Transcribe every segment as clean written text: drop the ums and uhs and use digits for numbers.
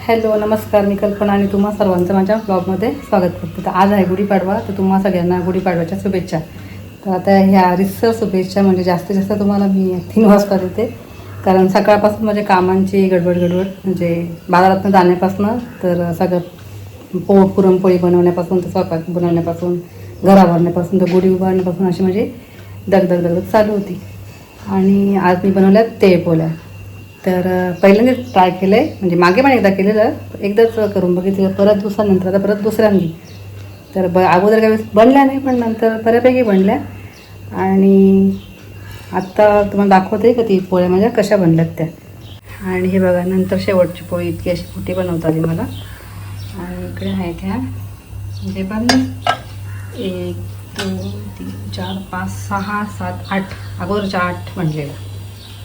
Hello नमस्कार, मी कल्पना आणि तुम्हा सर्वांचं माझ्या ब्लॉगमध्ये स्वागत करते. तर आज आहे गुढीपाडवा, तर तुम्हा सगळ्यांना गुढीपाडव्याच्या शुभेच्छा. तर आता ह्या रिसर शुभेच्छा म्हणजे जास्तीत जास्त तुम्हाला मी 3 वाजता देते, कारण सकाळपासून म्हणजे कामांची गडबड म्हणजे बाजारातून जाण्यापासून तर सगळं पुरणपोळी बनवण्यापासून तर स्वयंपाक बनवण्यापासून घरा भरण्यापासून तर गुढी उभारण्यापासून अशी म्हणजे दगदग चालू होती. आणि आज मी बनवल्या तेळपोळ्या. तर पहिल्यांदा ट्राय केलं आहे, म्हणजे मागे पण एकदा केलेलं, एकदाच करून बघितलं, परत दिवसानंतर आता परत दुसऱ्यांदी. तर अगोदर काही बनल्या नाही, पण नंतर बऱ्यापैकी बनल्या. आणि आत्ता तुम्हाला दाखवते का ती पोळ्या माझ्या कशा बनल्यात त्या. आणि हे बघा, नंतर शेवटची पोळी इतकी अशी मोठी बनवता आली मला. आणि इकडे आहेत ह्या म्हणजे बनले 1 2 3 4 5 6 7 8 अगोदरच्या 8 बनलेल्या.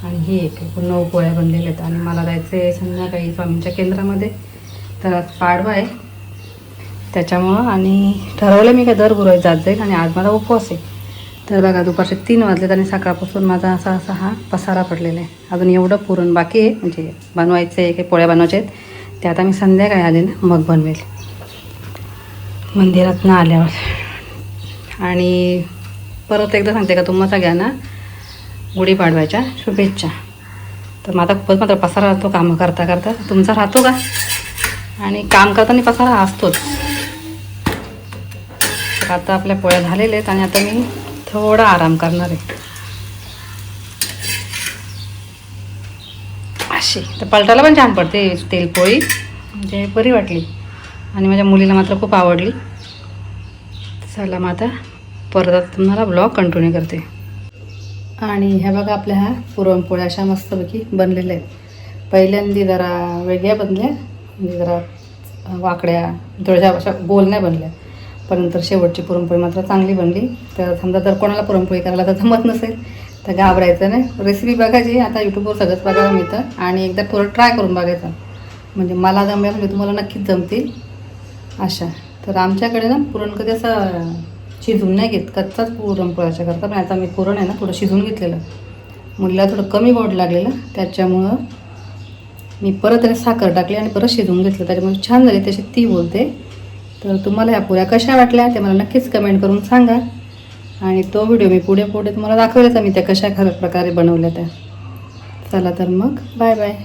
आणि ही एक 9 पोळ्या बनलेल्या आहेत. आणि मला जायचं आहे संध्याकाळी स्वामींच्या केंद्रामध्ये, तर आज पाडवा आहे त्याच्यामुळं. आणि ठरवलं मी काय दर गुरुवारी जात जाईल, आणि आज माझा उपवास आहे. तर बघा, दुपारचे 3 वाजलेत आणि सकाळपासून माझा असा हा पसारा पडलेला आहे. अजून एवढं पुरण बाकी आहे, म्हणजे बनवायचं आहे, काही पोळ्या बनवायच्या आहेत. ते आता मी संध्याकाळी आले ना मग बनवेल मंदिरातून आल्यावर. आणि परत एकदा सांगते का तुम्हा सगळ्यांना गुढीपाडव्याच्या शुभेच्छा. तर माझा खूपच मात्र पसारा राहतो कामं करता करता. तुमचा राहतो का? आणि काम करताना पसारा असतोच. तर आता आपल्या पोळ्या झालेल्या आहेत आणि आता मी थोडा आराम करणार आहे अशी. तर पलटायला पण छान पडते तेलपोळी, म्हणजे बरी वाटली आणि माझ्या मुलीला मात्र खूप आवडली. चला मग आता परत तुम्हाला ब्लॉग कंटिन्यू करते. आणि ह्या बघा, आपल्या ह्या पुरणपोळ्या अशा मस्तपैकी बनलेल्या आहेत. पहिल्यांदा जरा वेगळ्या बनल्या, म्हणजे जरा वाकड्या, थोड्याशा अशा गोल नाही बनल्या, पण नंतर शेवटची पुरणपोळी मात्र चांगली बनली. तर समजा जर कोणाला पुरणपोळी करायला तर जमत नसेल तर घाबरायचं नाही, रेसिपी बघायची. आता यूट्यूबवर सगळंच बघायला मिळतं आणि एकदा थोडं ट्राय करून बघायचं. म्हणजे मला जमल्या म्हणजे तुम्हाला नक्कीच जमतील अशा. तर आमच्याकडे ना पुरण कधी असं शिजवून नाही घेत, कच्चाच पुरणपोळ्याच्या करता. पण आता मी पुरण आहे ना थोडं शिजवून घेतलेलं, मुलीला थोडं कमी गोड लागलेलं, त्याच्यामुळं मी परत त्याने साखर टाकली आणि परत शिजवून घेतलं, त्याच्यामुळे छान झाली तशी ती बोलते. तर तुम्हाला ह्या पोळ्या कशा वाटल्या ते मला नक्कीच कमेंट करून सांगा. आणि तो व्हिडिओ मी पुढे तुम्हाला दाखवलेच मी त्या कशा खरं प्रकारे बनवल्या त्या. चला तर मग बाय बाय.